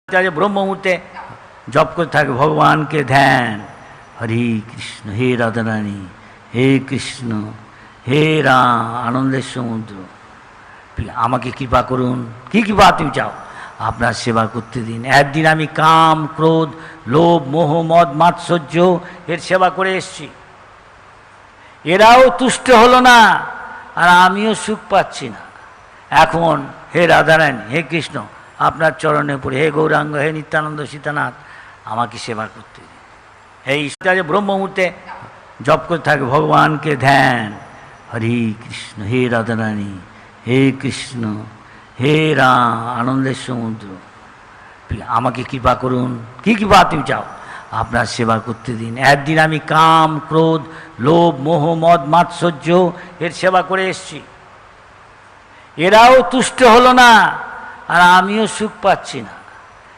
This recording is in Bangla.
ब्रह्म मुहूर्ते जप करते থাকে ভগবানকে ধ্যান। হরে কৃষ্ণ, হে রাধারানী, হে কৃষ্ণ, হে রাম, আনন্দের সমুদ্র, আমাকে কৃপা করুন। কি কৃপা তুমি চাও? আপনার সেবা করতে দিন। একদিন আমি কাম, ক্রোধ, লোভ, মোহ, মদ, মাৎসর্য এর সেবা করে এসছি, এরাও তুষ্ট হলো না, আর আমিও সুখ পাচ্ছি না। এখন হে রাধারানী, হে কৃষ্ণ, আপনার চরণে পড়ে, হে গৌরাঙ্গ, হে নিত্যানন্দ সীতানাথ, আমাকে সেবা করতে দিন। এই ব্রহ্ম মুহূর্তে জপ করতে থাকে ভগবানকে ধ্যান। হরে কৃষ্ণ, হে রাধারানী, হে কৃষ্ণ, হে রাম, আনন্দের সমুদ্র, আমাকে কৃপা করুন। কি কৃপা তুমি চাও? আপনার সেবা করতে দিন। একদিন আমি কাম, ক্রোধ, লোভ, মোহ, মদ, মাৎসর্য এর সেবা করে এসছি, এরাও তুষ্ট হলো না, আর আমিও সুখ পাচ্ছি না।